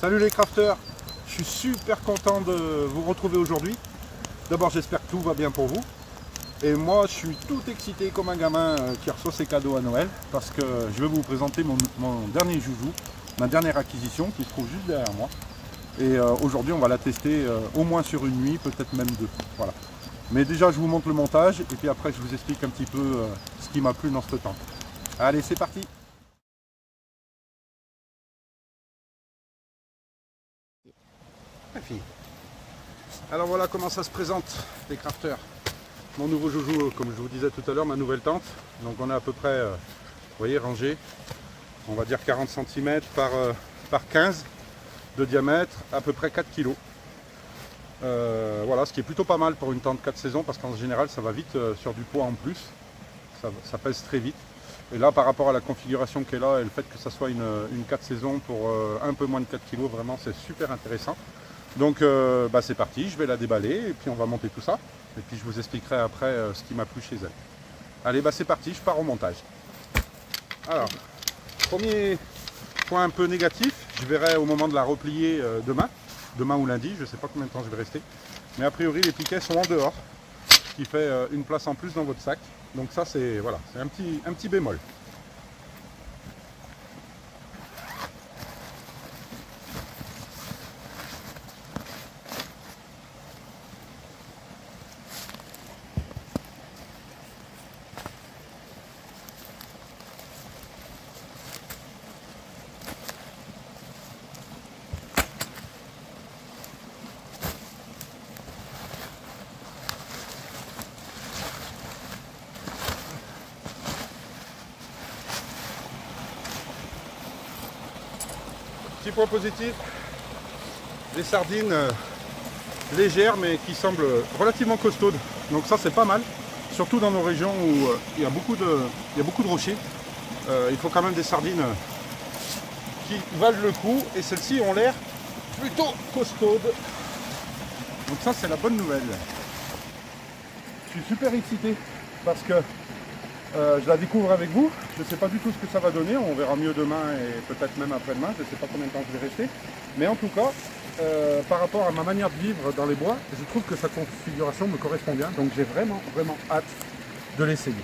Salut les crafters, je suis super content de vous retrouver aujourd'hui. D'abord j'espère que tout va bien pour vous. Et moi je suis tout excité comme un gamin qui reçoit ses cadeaux à Noël. Parce que je vais vous présenter mon dernier joujou, ma dernière acquisition qui se trouve juste derrière moi. Et aujourd'hui on va la tester au moins sur une nuit, peut-être même deux. Voilà. Mais déjà je vous montre le montage et puis après je vous explique un petit peu ce qui m'a plu dans ce temps. Allez, c'est parti! Alors voilà comment ça se présente les crafters. Mon nouveau joujou, comme je vous disais tout à l'heure, ma nouvelle tente. Donc on est à peu près, vous voyez, rangé, on va dire 40 cm par 15 de diamètre, à peu près 4 kg. Voilà, ce qui est plutôt pas mal pour une tente 4 saisons, parce qu'en général ça va vite sur du poids en plus, ça pèse très vite. Et là par rapport à la configuration qui est là et le fait que ça soit une 4 saisons pour un peu moins de 4 kg, vraiment c'est super intéressant. Donc c'est parti, je vais la déballer et puis on va monter tout ça. Et puis je vous expliquerai après ce qui m'a plu chez elle. Allez, c'est parti, je pars au montage. Alors, premier point un peu négatif, je verrai au moment de la replier demain ou lundi, je ne sais pas combien de temps je vais rester. Mais a priori les piquets sont en dehors, ce qui fait une place en plus dans votre sac. Donc ça c'est voilà, c'est un petit bémol. Petit point positif, les sardines légères mais qui semblent relativement costaudes. Donc ça c'est pas mal, surtout dans nos régions où il y a beaucoup de rochers. Il faut quand même des sardines qui valent le coup et celles-ci ont l'air plutôt costaudes. Donc ça c'est la bonne nouvelle. Je suis super excité parce que je la découvre avec vous. Je ne sais pas du tout ce que ça va donner. On verra mieux demain et peut-être même après-demain. Je ne sais pas combien de temps je vais rester. Mais en tout cas, par rapport à ma manière de vivre dans les bois, je trouve que sa configuration me correspond bien. Donc j'ai vraiment hâte de l'essayer.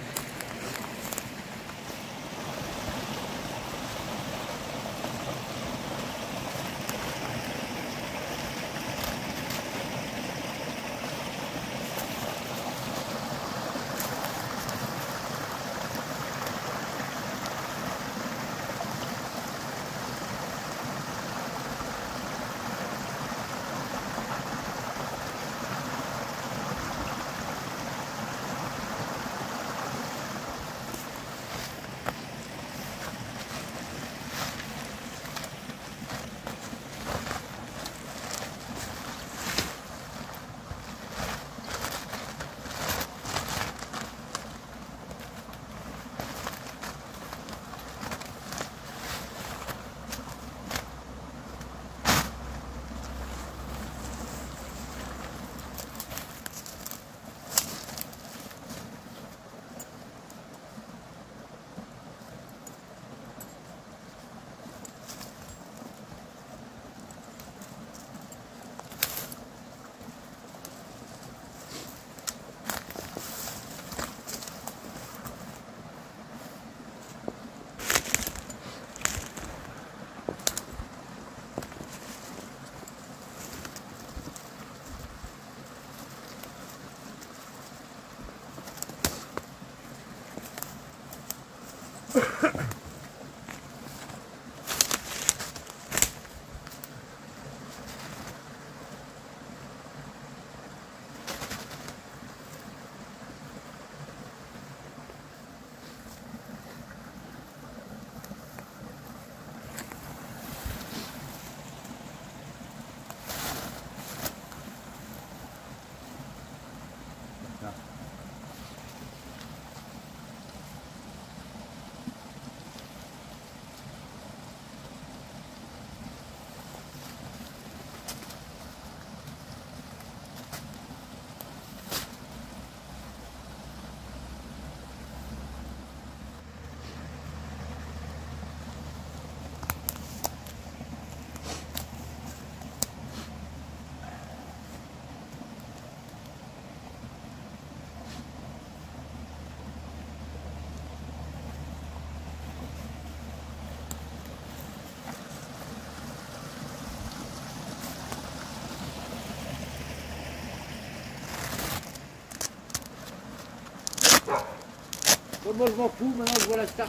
Moi je m'en fous, maintenant je vois la star.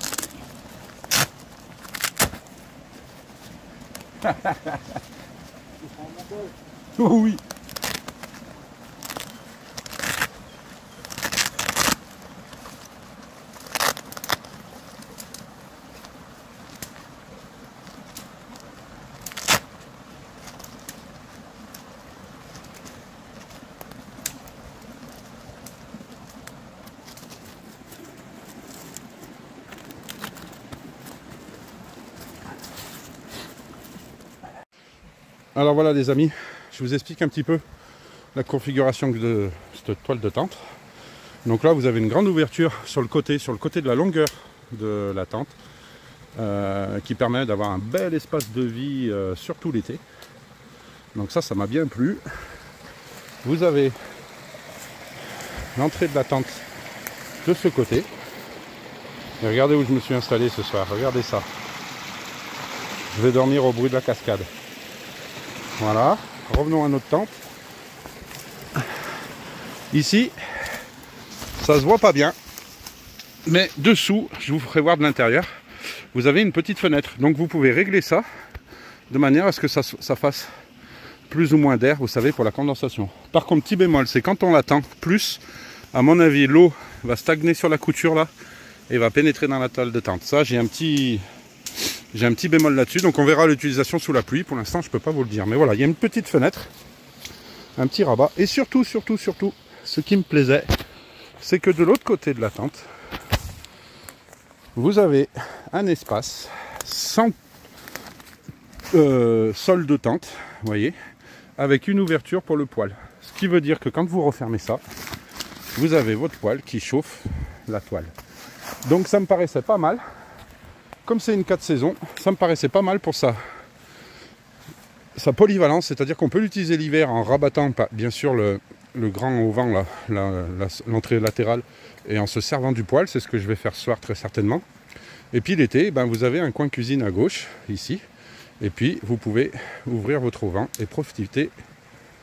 Oh oui. Alors voilà les amis, je vous explique un petit peu la configuration de cette toile de tente. Donc là vous avez une grande ouverture sur le côté de la longueur de la tente qui permet d'avoir un bel espace de vie surtout l'été. Donc ça m'a bien plu. Vous avez l'entrée de la tente de ce côté. Et regardez où je me suis installé ce soir, regardez ça. Je vais dormir au bruit de la cascade. Voilà, revenons à notre tente. Ici, ça se voit pas bien, mais dessous, je vous ferai voir de l'intérieur, vous avez une petite fenêtre. Donc vous pouvez régler ça de manière à ce que ça fasse plus ou moins d'air, vous savez, pour la condensation. Par contre, petit bémol, c'est quand on l'attend plus, à mon avis, l'eau va stagner sur la couture là et va pénétrer dans la toile de tente. Ça, j'ai un petit bémol là-dessus, donc on verra l'utilisation sous la pluie. Pour l'instant, je ne peux pas vous le dire. Mais voilà, il y a une petite fenêtre, un petit rabat. Et surtout, ce qui me plaisait, c'est que de l'autre côté de la tente, vous avez un espace sans sol de tente, vous voyez, avec une ouverture pour le poêle. Ce qui veut dire que quand vous refermez ça, vous avez votre poêle qui chauffe la toile. Donc ça me paraissait pas mal. Comme c'est une 4 saisons, ça me paraissait pas mal pour sa polyvalence, c'est-à-dire qu'on peut l'utiliser l'hiver en rabattant, bien sûr, le grand auvent, l'entrée latérale, et en se servant du poêle, c'est ce que je vais faire ce soir très certainement. Et puis l'été, ben, vous avez un coin cuisine à gauche, ici, et puis vous pouvez ouvrir votre auvent et profiter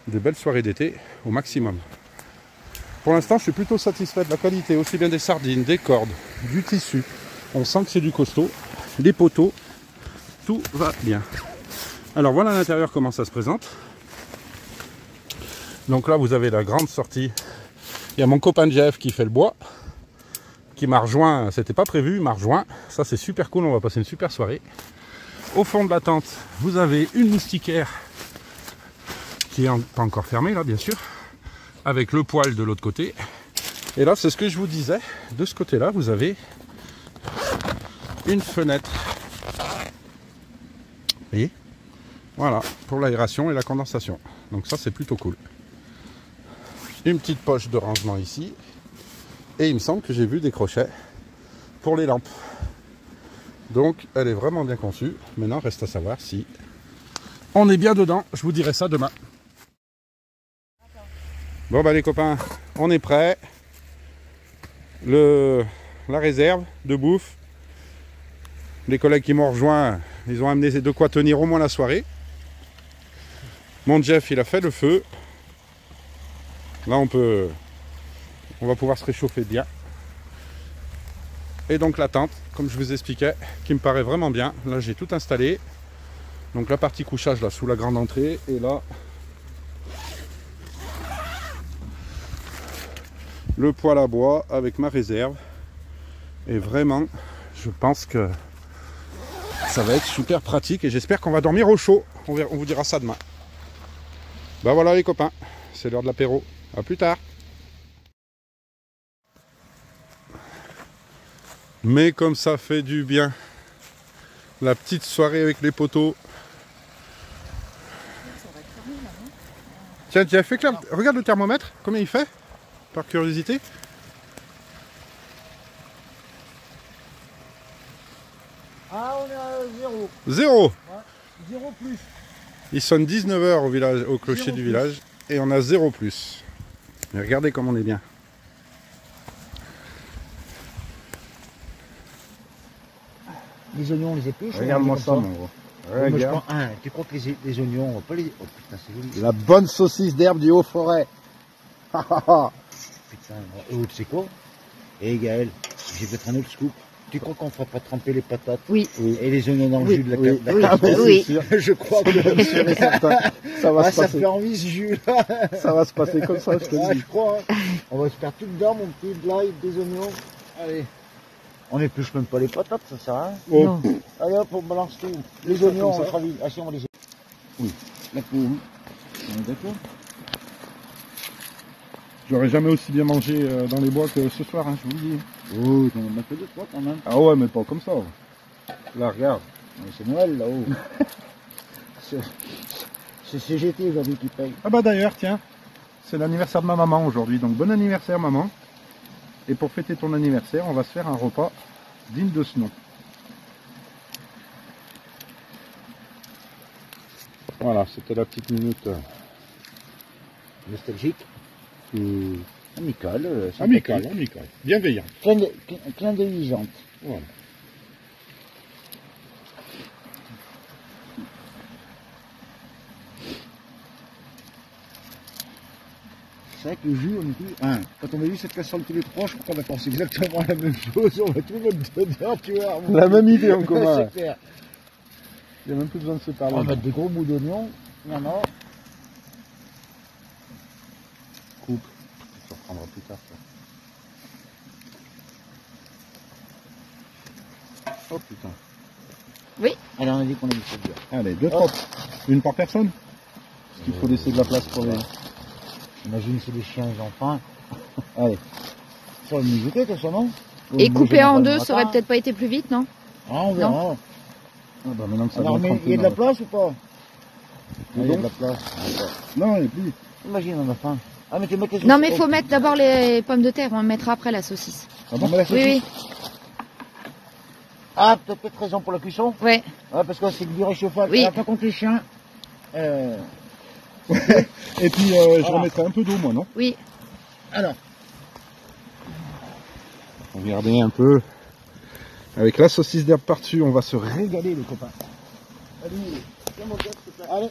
de belles soirées d'été au maximum. Pour l'instant, je suis plutôt satisfait de la qualité, aussi bien des sardines, des cordes, du tissu. On sent que c'est du costaud. Les poteaux, tout va bien. Alors voilà à l'intérieur comment ça se présente. Donc là vous avez la grande sortie. Il y a mon copain Jeff qui fait le bois, qui m'a rejoint, c'était pas prévu, il m'a rejoint. Ça c'est super cool, on va passer une super soirée. Au fond de la tente, vous avez une moustiquaire qui est pas encore fermée là bien sûr, avec le poêle de l'autre côté. Et là c'est ce que je vous disais, de ce côté là vous avez une fenêtre, vous voyez, voilà, pour l'aération et la condensation. Donc ça c'est plutôt cool. Une petite poche de rangement ici, et il me semble que j'ai vu des crochets pour les lampes. Donc elle est vraiment bien conçue. Maintenant reste à savoir si on est bien dedans. Je vous dirai ça demain. Bon bah les copains, on est prêts. La réserve de bouffe. Les collègues qui m'ont rejoint, ils ont amené de quoi tenir au moins la soirée. Mon Jeff, il a fait le feu. Là, on va pouvoir se réchauffer bien. Et donc la tente, comme je vous expliquais, qui me paraît vraiment bien. Là, j'ai tout installé. Donc la partie couchage, là, sous la grande entrée. Et là, le poêle à bois avec ma réserve. Et vraiment, je pense que ça va être super pratique et j'espère qu'on va dormir au chaud. On vous dira ça demain. Ben voilà les copains, c'est l'heure de l'apéro. A plus tard. Mais comme ça fait du bien. La petite soirée avec les poteaux. Tiens, Jeff, regarde le thermomètre, combien il fait? Par curiosité. Ah, on est à 0. 0. Ouais, 0 plus. Il sonne 19 h au clocher du village et on a 0 plus. Mais regardez comme on est bien. Les oignons, on les épluche. Regarde-moi ça, mon gros. Moi, je prends un. Tu crois que les oignons, on va pas les... Oh putain, c'est joli. La bonne saucisse d'herbe du Haut-Forêt. Putain, tu sais quoi? Et Gaël, J'ai peut-être un autre scoop. Tu crois qu'on ne fera pas tremper les patates Oui. et les oignons dans le Oui. jus de la Oui. la Ah, mais Oui. c'est sûr. Je crois que Sûr et certain. Ça va se ça passer. fait envie ce jus-là. Ça va se passer comme ça, je te Ah, le dis. je crois. Hein. On va se faire tout dedans, mon petit, de l'ail, des oignons. Allez. On n'épluche même pas les patates, ça sert à rien. Oh. Non. Allez hop, on balance tout. Les Ça, oignons, comme on ça. sera vite. Ah si, on va les... Oui, la poule. On est d'accord? J'aurais jamais aussi bien mangé dans les bois que ce soir, hein, je vous le dis. Oh, t'en as fait deux, trois quand même. Ah ouais, mais pas comme ça. Là, regarde. Ouais, c'est Noël là-haut. C'est CGT aujourd'hui qui paye. Ah bah d'ailleurs, tiens, c'est l'anniversaire de ma maman aujourd'hui, donc bon anniversaire maman. Et pour fêter ton anniversaire, on va se faire un repas digne de ce nom. Voilà, c'était la petite minute Nostalgique. Amical. amicale, amicale, bienveillante. Clin d'œillisante. Voilà. C'est vrai que le jus, on dit, hein, quand on a vu cette casserole tous les trois, je crois qu'on a pensé exactement la même chose. On va tout mettre dedans, tu vois. La même idée en commun. C'est clair. Il n'y a même plus besoin de se parler. On va mettre des gros bouts d'oignon. Il y en a. Coupe. Ça reprendra plus tard. Ça. Oh putain. Allez, on a dit qu'on a mis ça dedans. Allez, deux trois. Une par personne. Parce qu'il faut laisser de la place pour les... Imagine, c'est des chiens, ils ont faim. Allez. Ça va nous goûter, tout ça, non? Et Moi, couper je en mange deux, le ça aurait matin. peut-être pas été plus vite, non? Ah, on verra. Ah bah maintenant que ça Alors, doit mais il y a de la place ou pas? Il y a de la place. Non, il n'y a plus. Imagine, on a faim. Ah, mais tu mets quelque Non, chose- mais il faut mettre d'abord les pommes de terre, on mettra après la saucisse. Ah bon, mais la Oui, oui, saucisse Ah, peut-être raison pour la cuisson. ouais. Ouais, parce que c'est du réchauffage. Oui. Alors, par contre, les chiens. Et puis je Voilà. remettrai un peu d'eau moi, non? Oui. Alors, Regardez un peu. Avec la saucisse d'herbe par-dessus, on va se régaler les copains. allez, tiens mon gars, s'il te plaît. Allez.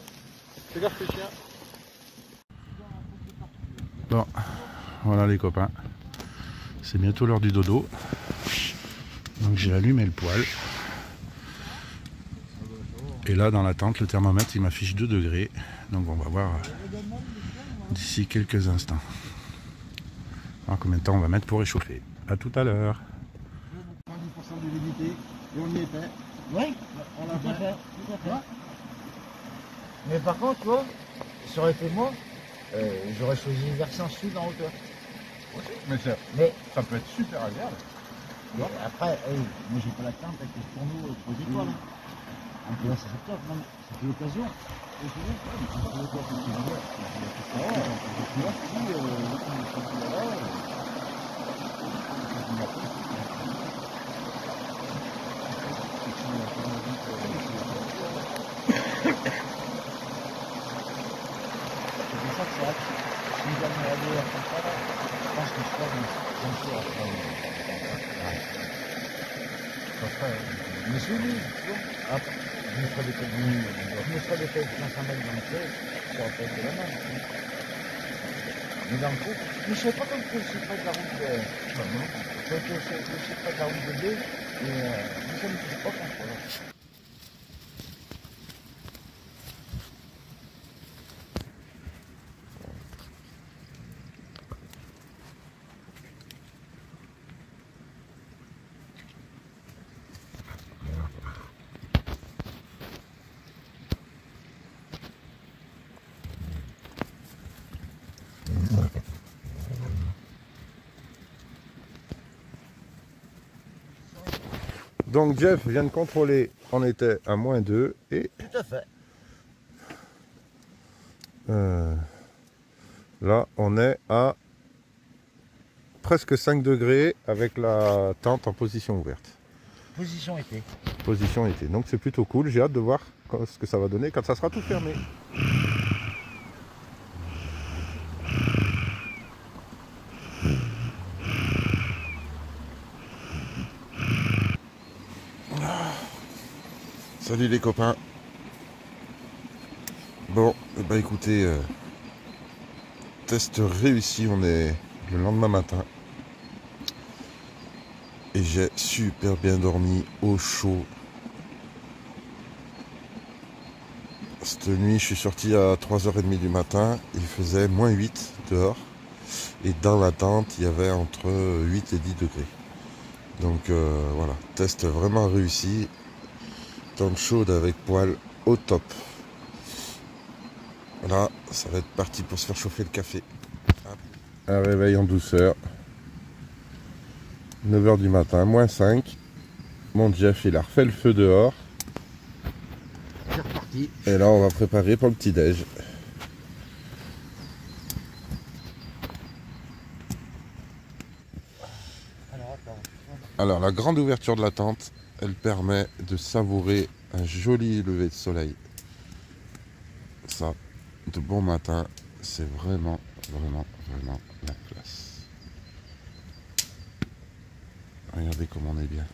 Fais gaffe les chiens. Bon, voilà les copains. C'est bientôt l'heure du dodo. Donc j'ai allumé le poêle. Et là dans la tente, le thermomètre il m'affiche 2 degrés. Donc on va voir d'ici quelques instants. Alors combien de temps on va mettre pour réchauffer. A tout à l'heure. 90% d'humidité, et on y était. Oui, on l'a fait. Tout à fait. Mais par contre, tu vois, ça aurait été moi, j'aurais choisi versant sud en hauteur. Mais Mais ça peut être super agréable. mais après, moi j'ai pas la tente avec les fourneaux aux étoiles. Hein. Donc là, ça fait top, non, mais ça fait l'occasion. Et c'est vrai, ça fait l'occasion. C'est pour ça que c'est vrai que si nous avons la douleur comme ça, là, je pense que je crois que je me suis après. Mais c'est lui, tu vois. Après, je me ferai des têtes je me ferai des têtes 500 mètres dans le feu, ça va pas être de la même. Mais dans le coup, mais je sais pas comme c'est le secret de la route de... C'est le secret de la route de B, et ça ne me fait pas contrôler. Donc Jeff vient de contrôler, on était à -2 et Tout à fait. là on est à presque 5 degrés avec la tente en position ouverte. Position été. Position été. Donc c'est plutôt cool, j'ai hâte de voir ce que ça va donner quand ça sera tout fermé. Salut les copains. Bon, bah écoutez, test réussi, on est le lendemain matin. Et j'ai super bien dormi au chaud. Cette nuit, je suis sorti à 3h30 du matin. Il faisait -8 dehors. Et dans la tente, il y avait entre 8 et 10 degrés. Donc voilà, test vraiment réussi. Tente chaude avec poêle au top. Voilà, ça va être parti pour se faire chauffer le café. Un réveil en douceur. 9h du matin, -5. Mon Jeff, il a refait le feu dehors. C'est reparti. Et là, on va préparer pour le petit-déj. Alors, la grande ouverture de la tente, elle permet de savourer un joli lever de soleil. Ça, de bon matin, c'est vraiment, vraiment, vraiment la classe. Regardez comme on est bien.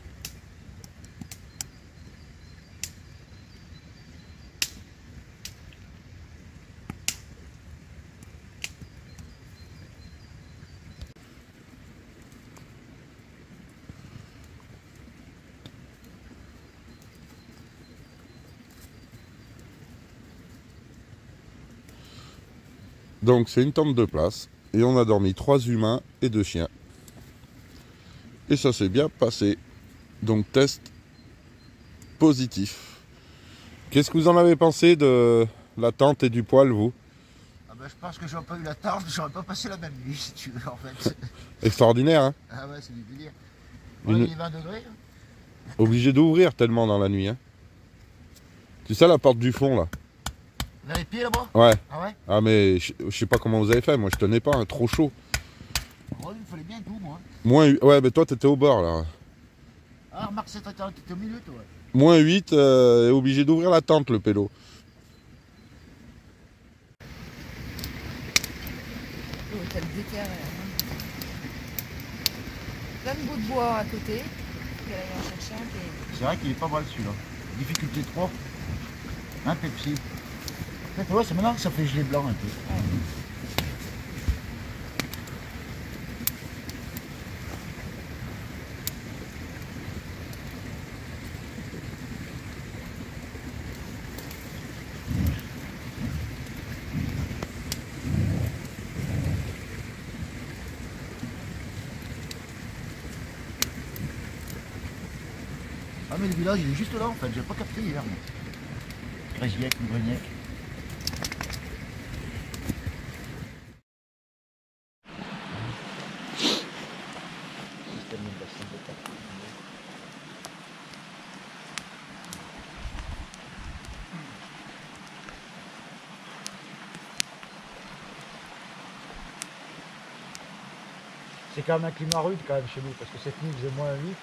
Donc c'est une tente de place et on a dormi 3 humains et 2 chiens. Et ça s'est bien passé. Donc test positif. Qu'est-ce que vous en avez pensé de la tente et du poêle, vous? Ah bah, je pense que j'aurais pas eu la tente, j'aurais pas passé la même nuit si tu veux en fait. Extraordinaire, hein? Ah ouais, c'est du délire. Une- Ouais, il est 20 degrés. Obligé d'ouvrir tellement dans la nuit, hein? Tu sais la porte du fond, là? Vous avez pied là-bas? Ouais. Ah ouais? Ah mais je sais pas comment vous avez fait, moi je tenais pas, hein, trop chaud. Oh, il me fallait bien tout moi. Ouais, mais toi t'étais au bord, là. Ah remarque, t'étais au milieu toi. -8, et obligé d'ouvrir la tente, le pélo. Oh, t'as le déterre. Plein de bouts de bois à côté. Il va aller en chercher un qui est- C'est vrai qu'il est pas mal celui-là. Difficulté 3. Un Pepsi. En fait, ouais, c'est maintenant que ça fait gelé blanc un peu. Ah mais le village il est juste là en fait, j'ai pas capté hier moi. Grésillec ou Grignac. C'est quand même un climat rude quand même chez nous, parce que cette nuit il faisait -8.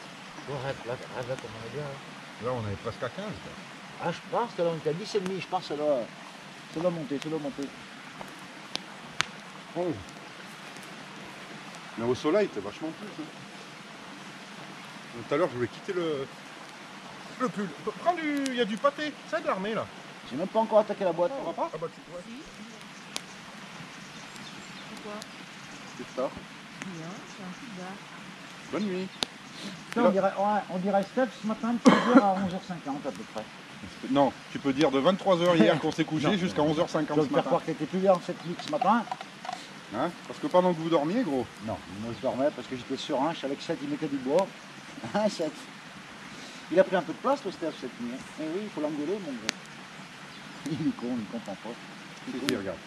Bon, rêve là comme on est bien. Hein. Là, on est presque à 15. Ah je pense que là on était à 10,5, je pense que ça doit monter, ça doit monter. Oh. Mais au soleil, t'es vachement plus. Hein. Tout à l'heure, je voulais quitter le pull. Prends du. Il y a du pâté. C'est de l'armée, là. J'ai même pas encore attaqué la boîte. On va pas? Ah bah, ouais. Pourquoi? C'est ça. Bien, c'est un coup de barre. Bonne nuit. On dirait Steph ce matin, de 6h à 11h50 à peu près. Non, tu peux dire de 23h hier qu'on s'est couché Non. jusqu'à 11h50 Je vais ce te faire matin. croire que t'étais plus bien en cette nuit ce matin. Hein? Parce que pendant que vous dormiez, gros. Non, moi je dormais parce que j'étais serein, je savais que Seth il mettait du bois. Hein, Seth? Il a pris un peu de place le Steph cette nuit. Eh oui, il faut l'engueuler mon gars. Il est con, il comprend pas. Si, regarde.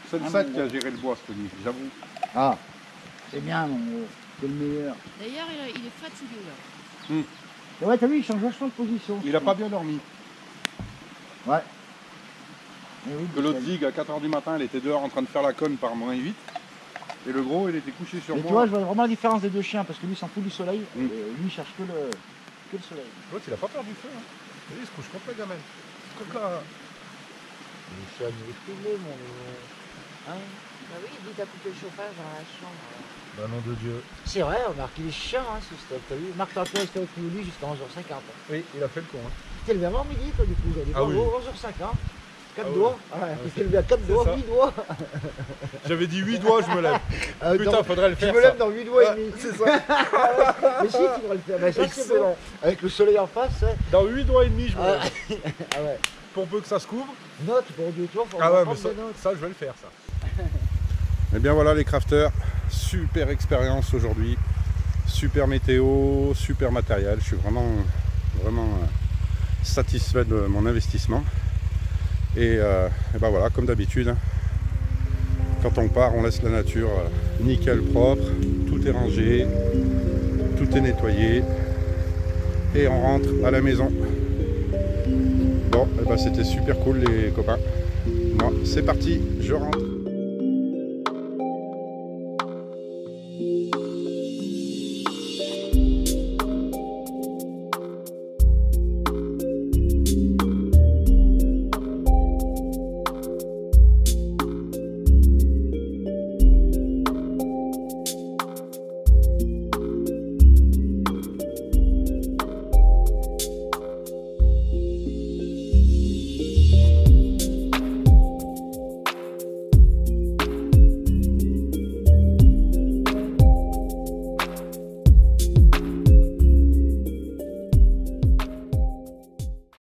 C'est le Ah, 7 mon qui a gars. géré le bois cette nuit, j'avoue. Ah, c'est bien mon gars, c'est le meilleur. D'ailleurs, il est fatigué là. Et ouais, t'as vu, il change vachement de position. Il a pas bien dormi. Ouais. Eh oui, Que l'autre Michel. zig, à 4h du matin, elle était dehors en train de faire la conne par -8. Et le gros, il était couché sur Mais moi. tu vois, je vois vraiment la différence des deux chiens parce que lui il s'en fout du soleil. Mm. Et lui il cherche que le soleil. L'autre, il a pas peur du feu. Hein. Il se couche contre la gamelle. Comme là. Le chien il est filmé, mon gars. Hein? Bah oui, il dit t'as coupé le chauffage dans la chambre. Bah nom de Dieu. C'est vrai, on a il est chiant, hein, ce Steph. T'as vu? Marc Tantois resté avec lui jusqu'à 11h50. Hein. Oui, il a fait le con. Hein. T'es levé avant midi, toi, du coup. J'allais Ah oui. 11h50. 4 Ah ouais. doigts. Ah, il s'est levé à 4 doigts, ça. 8 doigts. J'avais dit 8 doigts, je me lève. Putain, dans- faudrait le faire. Je me ça. lève dans 8 doigts et demi. C'est ça. Mais si, tu devrais le faire. Mais ça, c'est Excellent. bon. Avec le soleil en face, hein. Dans 8 doigts et demi, je me Ah, lève. ah ouais. Pour peu que ça se couvre. Note pour du tour, faut Ah ouais, mais prendre ça, des notes. ça, je vais le faire, ça. Et bien voilà les crafters, super expérience aujourd'hui, super météo, super matériel. Je suis vraiment satisfait de mon investissement. Et ben voilà, comme d'habitude, quand on part, on laisse la nature nickel propre, tout est rangé, tout est nettoyé, et on rentre à la maison. Bon, et ben c'était super cool les copains. Moi, c'est parti, je rentre.